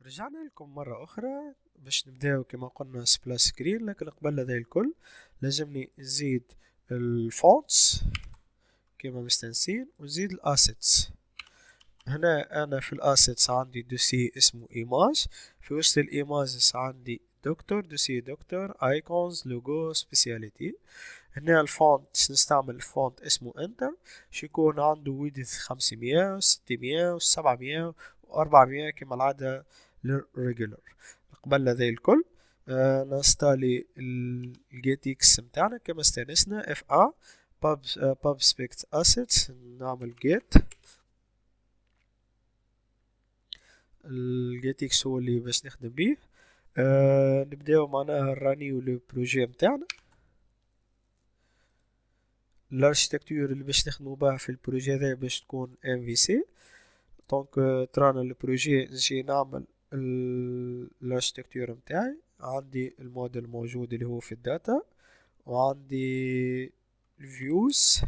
رجعنا لكم مرة أخرى باش نبداو كما قلنا سبلاش سكرين، لكن قبل هذا الكل لازمني نزيد الفونتس كما مستنسين ونزيد الاسيتس. هنا أنا في الاسيتس عندي دوسي اسمه ايماج، في وسط الايماجز عندي دكتور، دوسي دكتور، ايكونز، لوجو، سبيسياليتي. هنا الفونت نستعمل فونت اسمه انتر، يكون عنده ويدث 500 و600 و700 و400 كما العادة للريجولر. قبل ذي الكل نستالي الجيتيكس متاعنا كما استانسنا اف ا pub spect assets. نعمل get الجيتيكس هو اللي باش نخدم بيه. نبداو معناها الرانيو لو بروجي متاعنا. الاركتيكتور اللي باش نخدمو بها في البروجي هذا باش تكون ام في سي. دونك ترانا البروجي نجي نعمل الاركتيكتور متاعي. عندي الموديل موجود اللي هو في الداتا، وعندي الفيوز،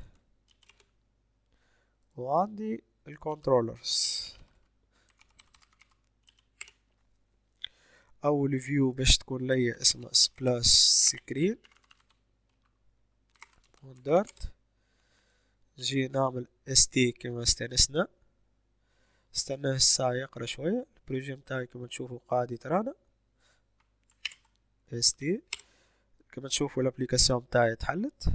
وعندي الكنترولرز. اول فيو باش تكون ليا اسمها سبلاش سكرين دارت. نجي نعمل st كما استانسنا. استناه الساعة يقرا شوية. البروجي متاعي كما تشوفوا قاعد يترانا st. كما تشوفوا الابليكاسيون متاعي تحلت.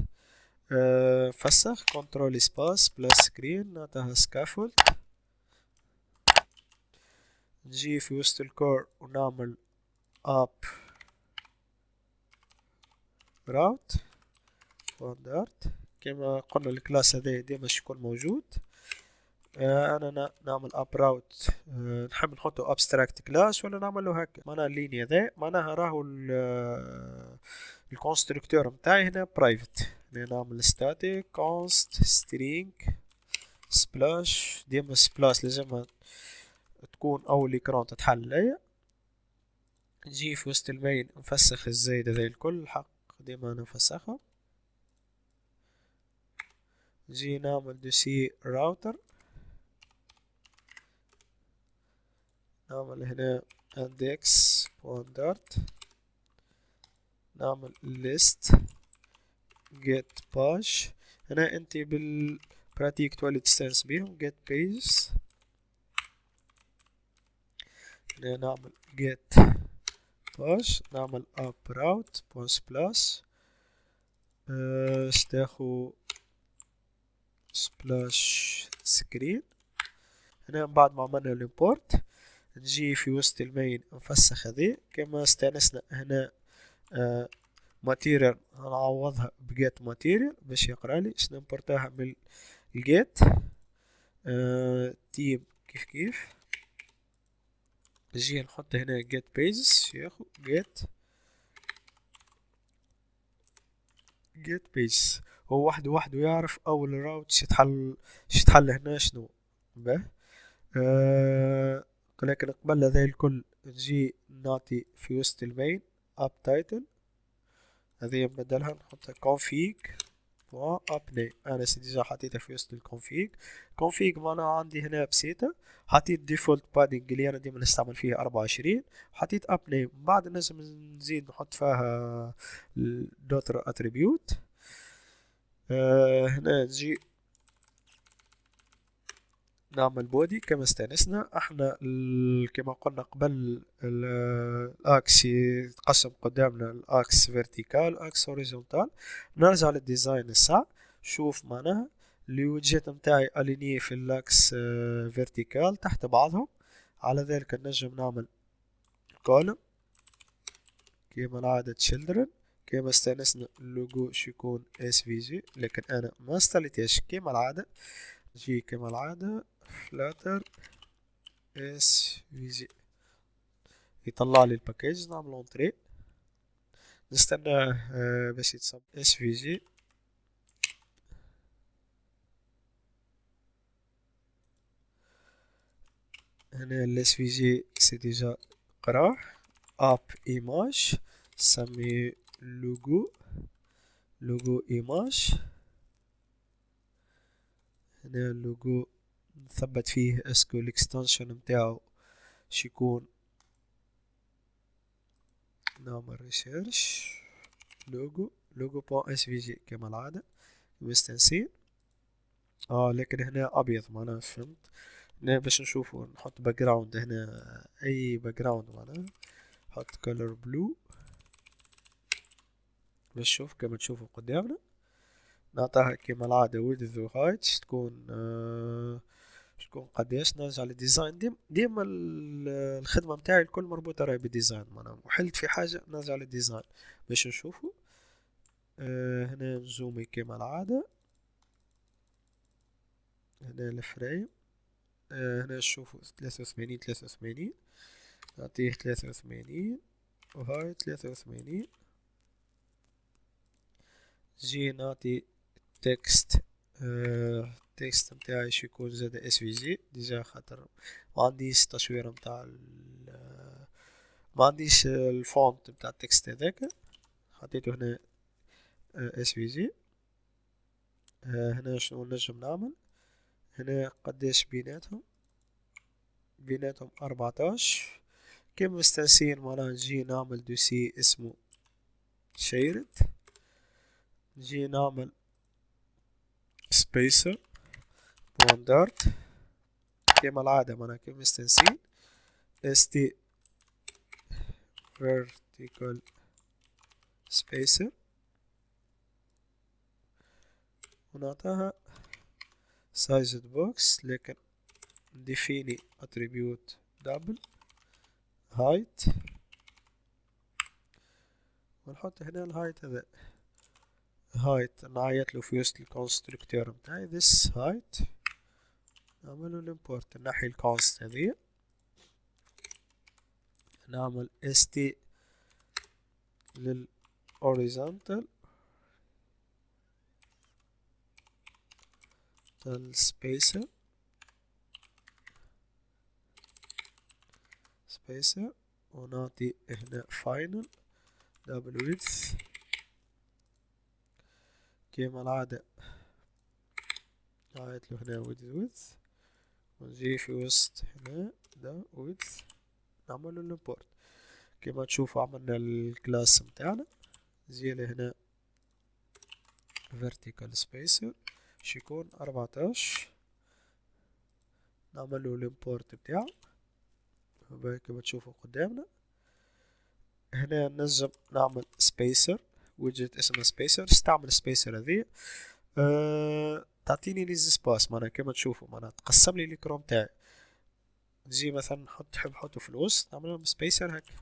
فسخ كنترول سباس بلاس سكرين نعطيها سكافولد. نجي في وسط الكور ونعمل اب راوت ستاندرد. كما قلنا الكلاس هذا ديما يكون موجود. انا نعمل اب راوت. نحب نحطه ابستراكت كلاس ولا نعمله هكا معناها اللينيا ذا معناها راهو الكونستركتور متاعي هنا برايفت. نعمل ستاتيك كونست سترينج سبلاش. ديما سبلاش لازمها تكون اول اكران تتحل ليا. نجي في وسط المين نفسخ الزايد هذا الكل حق ديما نفسخها. نجي نعمل دوسي راوتر. نعمل هنا index dart. نعمل list get page. هنا انت بالبراتيك تولي تستانس بيهم get pages. هنا نعمل get page. نعمل up route plus plus استاخو سبلاش سكرين. هنا بعد ما عملنا الامبورت نجي في وسط المين نفسخ هذه كما استانسنا. هنا ماتيريال نعوضها بجيت ماتيريال باش يقرالي باش نمبورتاها من الجيت. تيم كيف نجي نحط هنا جيت بيجز ياخو جيت بيجز. هو وحده يعرف اول راوت شتحل هنا شنو به. لكن قبل ذا الكل نجي نعطي في وسط المين اب تايتل. هذه نبدلها نحطها config وابني. انا ديجا حطيتها في وسط الكونفيج. config معناها عندي هنا بسيطة. حطيت ديفولت بادينج اللي انا ديما نستعمل فيها 24. حطيت ابني من بعد نجم نزيد نحط فيها دوتر اتريبيوت. هنا نجي نعمل بودي كما استانسنا. احنا كما قلنا قبل الاكس يتقسم قدامنا الاكس فيرتيكال اكس هوريزونتال. نرجع للديزاين الساعة. شوف معناها الوجهات متاعي اليني في الاكس فيرتيكال تحت بعضهم. على ذلك نجم نعمل كولوم كما العادة children. كما استانسنا اللوجو شيكون اس في جي، لكن انا ما استلتيش كما العادة. جي كما العادة فلاتر اس في جي يطلع لي الباكيج. نعمل اونتري نستناه باش يتصب اس في جي. هنا الاس في جي سي ديجا قراه. اب ايماج سمي لوجو ايماج. هنا اللوجو نثبت فيه اسكو الاكستنشن متاعو شيكون نعمل ريسيرش لوجو بون اس في جي كما العادة مستنسين. لكن هنا ابيض معناها فهمت. هنا باش نشوفو نحط باك جراوند، هنا اي باك جراوند معناها نحط كولر بلو باش نشوف كما تشوفوا قدامنا. نعطيها كما العادة width و height تكون قداش. نرجع للديزاين. ديما الخدمة متاعي الكل مربوطة راهي بالديزاين معناها، وحلت في حاجة نرجع للديزاين باش نشوفوا. هنا نزومي كما العادة، هنا الفريم. هنا نشوفوا 83 نعطيه 83 وهاي 83. جي نعطي تكست. التكست متاعي شو يكون زاد اس في جي ديجا، خاطر ما عنديش تصوير متاع ما عنديش الفونت متاع التكست هذاك، حطيته هنا اس في جي. هنا شنو نجم نعمل؟ هنا قداش بيناتهم 14 كيما مستنسين معناها. نجي نعمل دوسي اسمه شيرد، نجي نعمل سبيسر بوندارت كما العادة معناها كيما مستنسين st vertical spacer، ونعطاها sized box لكن نديفيني attribute double height، ونحط هنا الهايت هذا height نعيطلو في وسط الكونستركتور متاعي this height. نعملو الامبورت نحي الكونست هذيا، نعمل st لل horizontal spacer ونعطي هنا final double width كيما العادة. نعيطلو هنا width ونجي في وسط هنا ده width نعملو الامبورت. كما تشوفوا عملنا الكلاس متاعنا. نجي هنا vertical spacer باش يكون 14، نعملو الامبورت بتاعه كما تشوفوا قدامنا. هنا نجم نعمل سبيسر ويدجت اسمه سبيسر. استعمل سبيسر هذه تعطيني لي سباس معناها كما تشوفوا معناها تقسم لي الكروم تاعي. نجي مثلا نحب نحطه في الوسط نعمل سبيسر هكا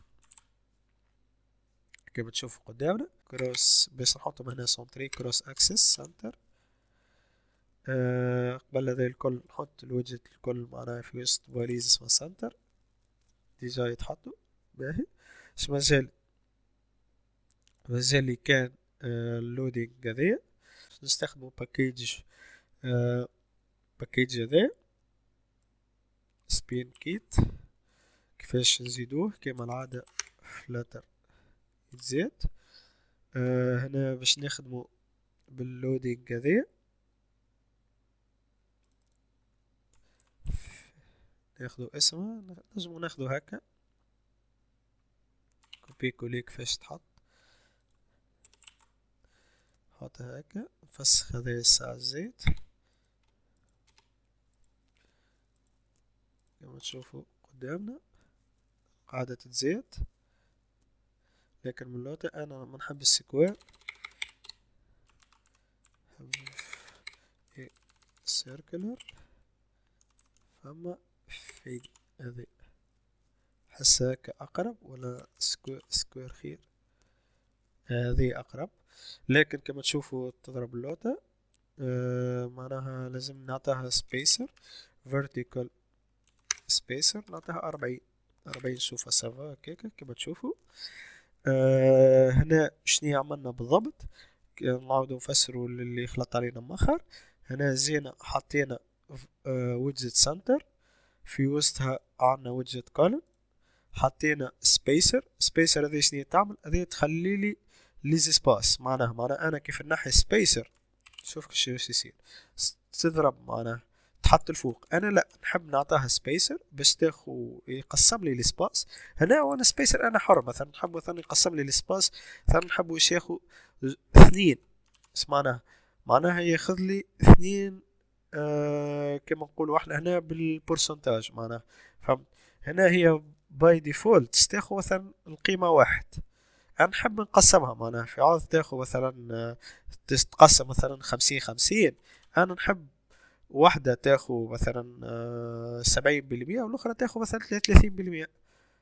كما تشوفوا قدامنا كروس باش نحطهم هنا سنتري كروس اكسس سنتر. قبل هذا الكل نحط الويدجت الكل معناها في وسط باليز اسمه سنتر ديجا يتحطوا باهي. اش مازال لي كان اللودينغ هذايا نستخدمو باكيج هذا سبين كيت. كيفاش نزيدوه؟ كما العادة فلاتر يتزاد. هنا باش نخدمو باللودينغ هذايا ناخدو اسمه نجمو ناخدو هكا كوبي كولي كيفاش تحط حطها هكا. نفسخ هذايا الساعة الزيت كما تشوفوا قدامنا قاعدة تتزيد، لكن من لوطة انا ما نحب السكوير، نحب سيركلر. فما في هذي حسها هكا اقرب ولا سكوير خير؟ هذه اقرب. لكن كما تشوفوا تضرب اللوطة معناها لازم نعطيها سبيسر vertical سبيسر نعطيها 40 نشوفها سافا هكاكا كما تشوفوا. هنا شنو عملنا بالضبط؟ نعاودو نفسرو للي خلط علينا مؤخر. هنا زينا حطينا ويدجت سنتر في وسطها عندنا ويدجت كولن، حطينا سبيسر هذه شنو تعمل؟ هذه تخلي لي سباس معناها انا كيف نحي سبيسر شوف شو يصير تضرب معناها تحط الفوق. انا لا نحب نعطيها سبيسر باش تاخو يقسم لي السباس. هنا وانا سبيسر انا حر، مثلا نحب مثلا يقسم لي السباس، مثلا نحب واش ياخو 2. اش معناها ياخذ لي 2. كما نقولوا احنا هنا بالبورسنتاج معناها، فهمت. هنا هي باي ديفولت تاخذ مثلا القيمة 1. أنا نحب نقسمها معناها في عوض تاخذ مثلا تتقسم مثلا 50-50. أنا نحب واحدة تاخذ مثلا 70% والأخرى تاخذ مثلا 30%.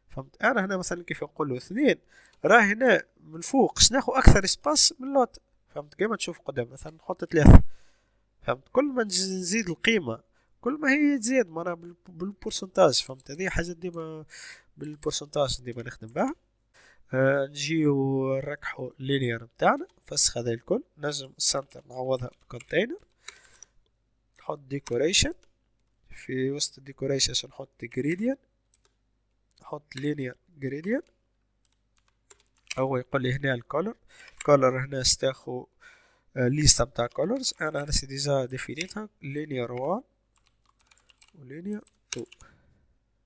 فهمت. أنا هنا مثلا كيف نقول له 2، راه هنا من فوق ناخذ أكثر سباس من اللوت. فهمت كيما تشوف قدام مثلا نحط 3. فهمت. كل ما نزيد القيمة كل ما هي تزيد معناها بالبورسنتاج. فهمت. هذه حاجة ديما بالبورسنتاج ديما نخدم بها. نجيو نركحو اللينير متاعنا فسخ هذا الكل. نجم السنتر نعوضها بكونتينر، نحط ديكوريشن في وسط الديكوريشن نحط gradient، نحط linear gradient. هو يقول لي هنا الكولر هنا استاخو ليست متاع كولرز. انا نسي ديجا ديفينيتها linear 1 و linear 2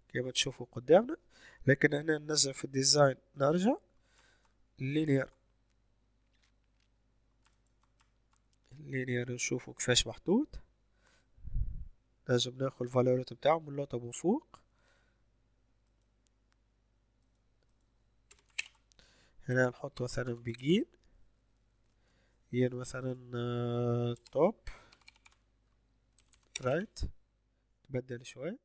كما تشوفوا قدامنا. لكن هنا ننزل في الديزاين نرجع linear نشوفوا كيفاش محطوط. لازم ناخذ الفالورات بتاعهم ونلوطه من فوق. هنا نحط مثلا بيجين يعني مثلا توب رايت، تبدل شوي.